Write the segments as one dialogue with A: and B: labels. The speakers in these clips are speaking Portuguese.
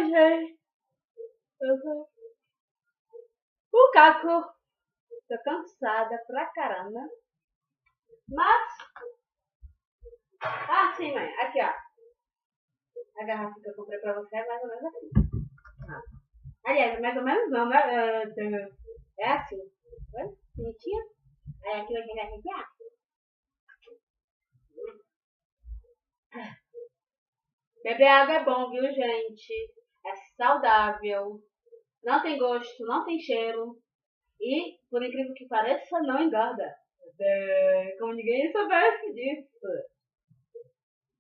A: gente. Eu sou o Caco. Tô cansada pra caramba. Mas... Ah, sim, mãe. Aqui, ó. A garrafa que eu comprei pra você é mais ou menos assim. Ah. Aliás, mais ou menos não, né? É assim. Bonitinha. Aí aqui vai chegar aqui, ó. Beber água é bom, viu, gente? É saudável. Não tem gosto, não tem cheiro. E, por incrível que pareça, não engorda. Como ninguém soubesse disso.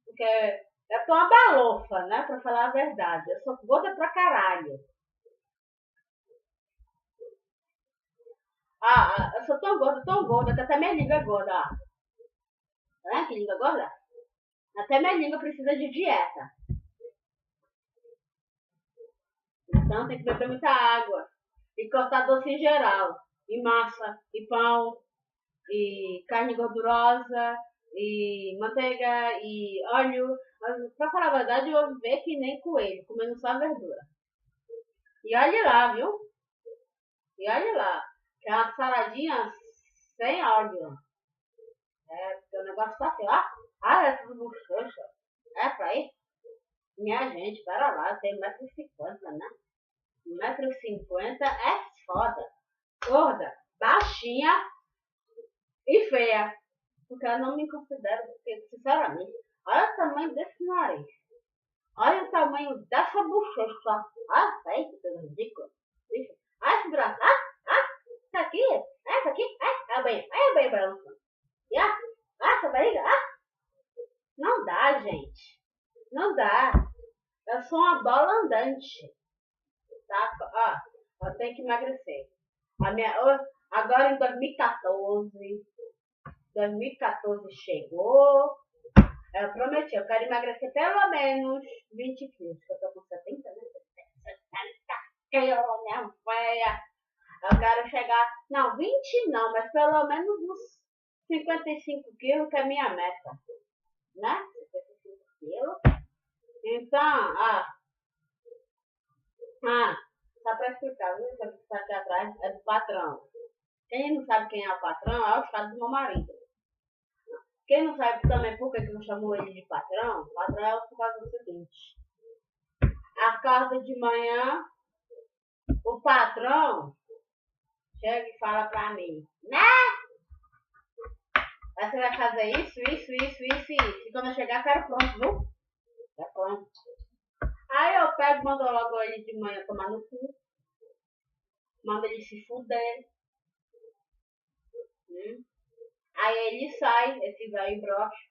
A: Porque eu tô uma balofa, né? Pra falar a verdade. Eu sou gorda pra caralho. Eu sou tão gorda, que até minha língua é gorda, ó. Tá vendo que língua gorda? Até minha língua precisa de dieta. Então tem que beber muita água. E cortar doce em geral. E massa, e pão, e carne gordurosa, e manteiga, e óleo. Mas, pra falar a verdade, eu vou viver que nem coelho, comendo só verdura. E olhe lá, viu? E olhe lá. Que é uma saladinha sem óleo. Porque o negócio tá aqui, ó. É tudo bochecha. É pra ir? Minha gente, para lá, eu tenho 1,50 m, né? 1,50 m é foda. Gorda, baixinha e feia. Porque eu não me considero, porque, sinceramente, olha o tamanho desse nariz. Olha o tamanho dessa bochecha. Sai, que coisa ridícula. Esse braço. Isso aqui. Essa aqui. É o banho balançando. E essa barriga. Não dá, gente. Não dá. Eu sou uma bola andante. Tá? Eu tenho que emagrecer. Agora em 2014 chegou. Eu prometi, eu quero emagrecer pelo menos 20 quilos, que eu tô com 70, né? 70 quilos, minha feia. Eu quero chegar, não, 20 não, mas pelo menos uns 55 quilos, que é a minha meta, né? 55 quilos. Então, só pra explicar, viu? Essa que está aqui atrás é do patrão. Quem não sabe quem é o patrão é o estado do meu marido. Quem não sabe também por que eu chamo ele de patrão, o patrão é por causa do seguinte. Acorda de manhã, o patrão chega e fala pra mim, né? Você vai fazer isso. E quando eu chegar, eu quero pronto, viu? É pronto. Aí eu pego e mando logo ele de manhã tomar no cu. Mando ele se fuder. Aí ele sai, esse velho broxa.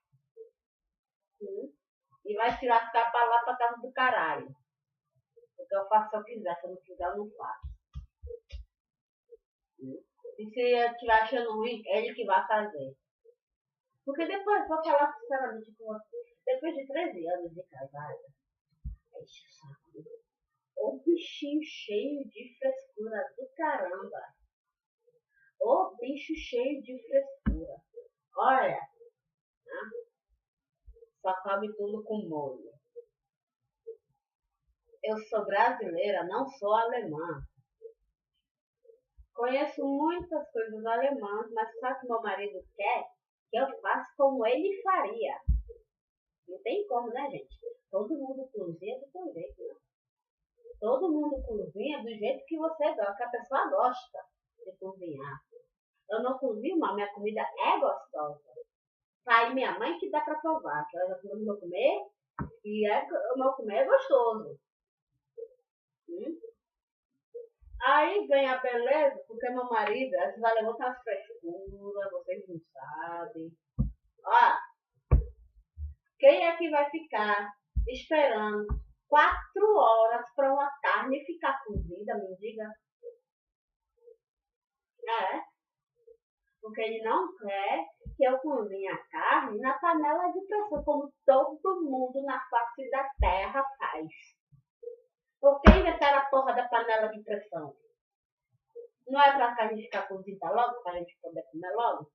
A: E vai se lascar pra lá, pra casa do caralho. Porque eu faço se eu quiser, se eu não quiser, eu não faço. E se eu estiver achando ruim, é ele que vai fazer. Porque depois, vou falar sinceramente com você, depois de 13 anos de casada, o bichinho cheio de frescura do caramba. O bicho cheio de frescura. Olha, só come tudo com molho. Eu sou brasileira, não sou alemã. Conheço muitas coisas alemãs, mas só que meu marido quer que eu faça como ele faria. Não tem como, né, gente? Todo mundo cozinha do seu jeito, né? Todo mundo cozinha do jeito que você gosta, que a pessoa gosta de cozinhar. Eu não cozinho, mas minha comida é gostosa. Aí minha mãe que dá pra provar, que ela já comeu o meu comer, e o meu comer é gostoso. Aí vem a beleza, porque meu marido, esses alemães têm umas frescuras, vocês não sabem. Quem é que vai ficar esperando 4 horas para uma carne ficar cozida, me diga? Porque ele não quer que eu cozinhe a carne na panela de pressão, como todo mundo na face da terra faz. Por que inventaram a porra da panela de pressão? Não é pra carne ficar cozida logo, pra gente poder comer logo?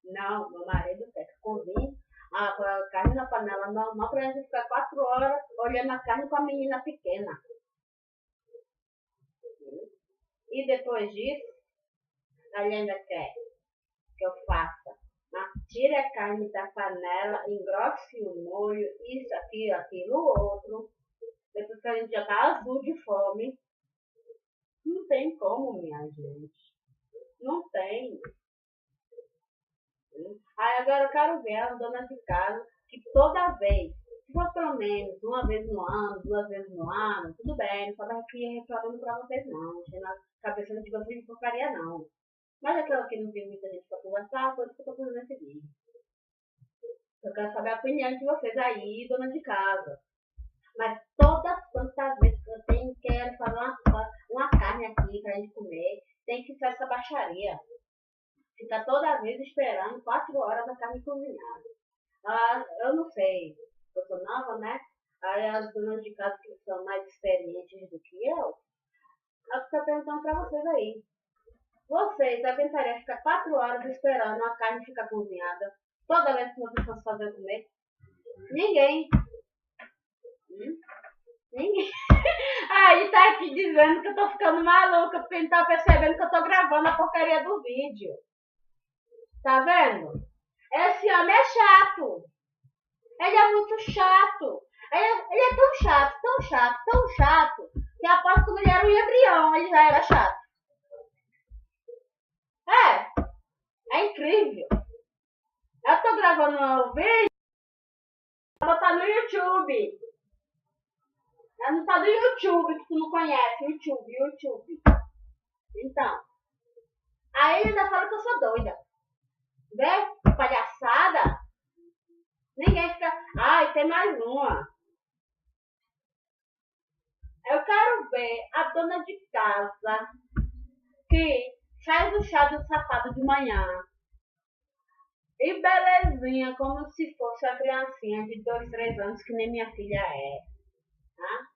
A: Não, meu marido quer que cozinhe a carne na panela normal pra gente ficar 4 horas olhando a carne com a menina pequena. E depois disso, a gente ainda quer que eu faça. Tire a carne da panela, engrosse o molho, isso, aquilo, outro. Depois que a gente já tá azul de fome. Não tem como, minha gente. Não tem. Aí agora eu quero ver a dona de casa que toda vez, se for pelo menos uma vez no ano, 2 vezes no ano, tudo bem, não estava aqui reclamando pra vocês não, não tinha na cabeça de vocês de porcaria não. Mas aquela que não tem muita gente pra conversar, por isso que eu tô fazendo esse vídeo. Eu quero saber a opinião de vocês aí, dona de casa. Mas toda santa vez que eu quero fazer uma carne aqui pra gente comer, tem que ser essa baixaria. Fica toda vez esperando 4 horas a carne cozinhada. Eu não sei, eu sou nova, né? Aí as donas de casa que são mais experientes do que eu estou perguntando pra vocês aí. Vocês aguentariam ficar 4 horas esperando a carne ficar cozinhada toda vez que vocês fossem fazer comer? Ninguém. Ninguém. Aí tá aqui dizendo que eu tô ficando maluca porque não tá percebendo que eu tô gravando a porcaria do vídeo. Tá vendo? Esse homem é chato. Ele é muito chato. Ele é tão chato, tão chato, tão chato, que após quando ele era um embrião, ele já era chato. É incrível. Eu tô gravando um vídeo, vou botar no YouTube. Não tá do YouTube, que tu não conhece. YouTube. Então. Aí ele ainda fala que eu sou doida. Vê? Palhaçada. Ninguém fica... Ai, tem mais uma. Eu quero ver a dona de casa que faz o chá do safado de manhã. E belezinha, como se fosse a criancinha de 2, 3 anos, que nem minha filha é. Tá?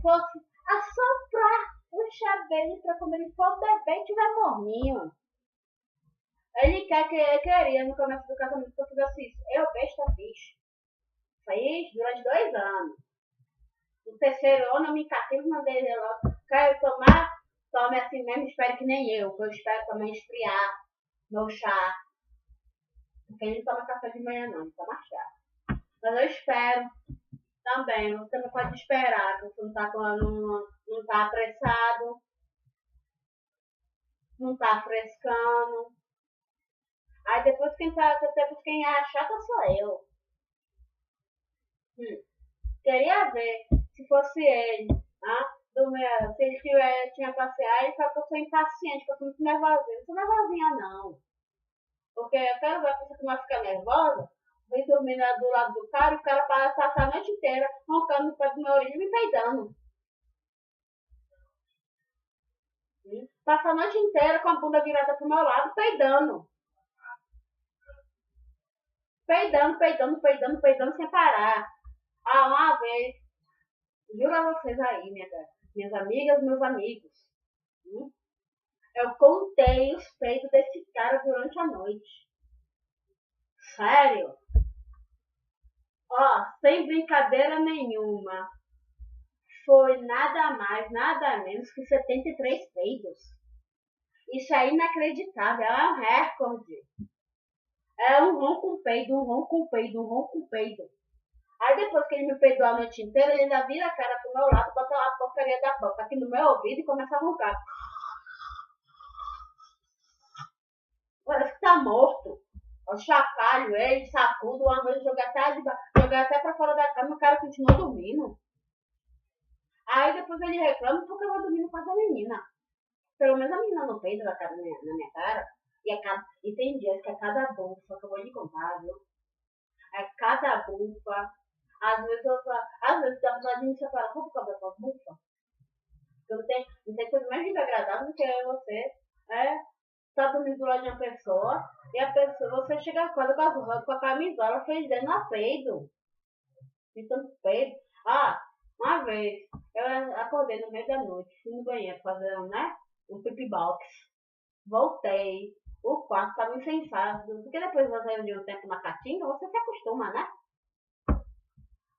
A: Fosse assoprar o chá dele pra quando ele for bebê e tiver morrinho. Ele queria no começo do casamento que eu fizesse isso. Eu, besta, bicho. Fiz durante 2 anos. No 3º ano eu me catei e mandei ele logo. Quero tomar? Tome assim mesmo, espere que nem eu. Que eu espero também esfriar meu chá. Porque ele não toma café de manhã não, ele toma chá. Mas eu espero também. Você não pode esperar, você não tá apressado. Não tá frescando. Aí depois quem é chata sou eu. Queria ver se fosse ele. Se ele tinha passear, ele falou que eu sou impaciente, que eu sou muito nervosinha. Não sou nervosinha não. Porque eu quero ver a pessoa que não fica nervosa, vem dormindo do lado do cara e o cara passa a noite inteira roncando no pé do meu orelha e me peidando. Passa a noite inteira com a bunda virada pro meu lado, peidando. Peidando sem parar. Uma vez, juro a vocês aí, minhas amigas, meus amigos, eu contei os peitos desse cara durante a noite. Sério. Sem brincadeira nenhuma. Foi nada mais, nada menos que 73 peidos. Isso é inacreditável, é um recorde. É um ronco com peido. Aí depois que ele me peidou a noite inteira, ele ainda vira a cara pro meu lado, bota a porcaria da boca aqui no meu ouvido e começa a roncar. Parece que tá morto. Eu chapalho ele, sacudo, uma vez joguei até pra fora da cama e o cara continua dormindo. Aí depois ele reclama porque eu vou dormindo com essa menina. Pelo menos a menina não peida na minha cara. E tem dias que é cada bufa, que eu vou lhe contar, viu? É cada bufa. Às vezes dá vontade de me separar só por causa dessa bufa. Não tem coisa mais desagradável do que você tá dormindo do lado de uma pessoa e a pessoa, você chega a casa com a camisola fedendo a peido. De tanto peido. Uma vez, eu acordei no meio da noite, fui no banheiro fazer um pipi box. Voltei. O quarto estava insensado. Porque depois você de um tempo na caatinga, você se acostuma, né?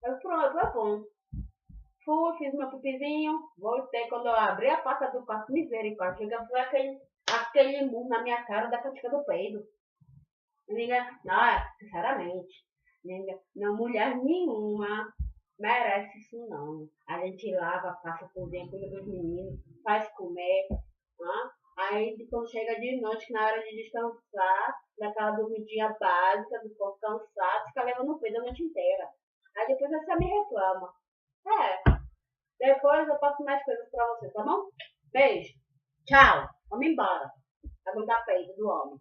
A: Eu pronto, foi bom. Fui, fiz meu pipizinho, voltei. Quando eu abri a porta do quarto, misericórdia, foi aquele murro na minha cara da cantiga do peido. Ninguém, não, sinceramente, ninguém, não, mulher nenhuma merece isso não. A gente lava, passa por dentro, cuida dos meninos, faz comer, né? Aí quando chega de noite, na hora de descansar, daquela dormidinha básica, do corpo cansado, fica levando o peido a noite inteira. Aí depois você me reclama. É, depois eu passo mais coisas pra você, tá bom? Beijo. Tchau. Vamos embora. Aguentar peido do homem.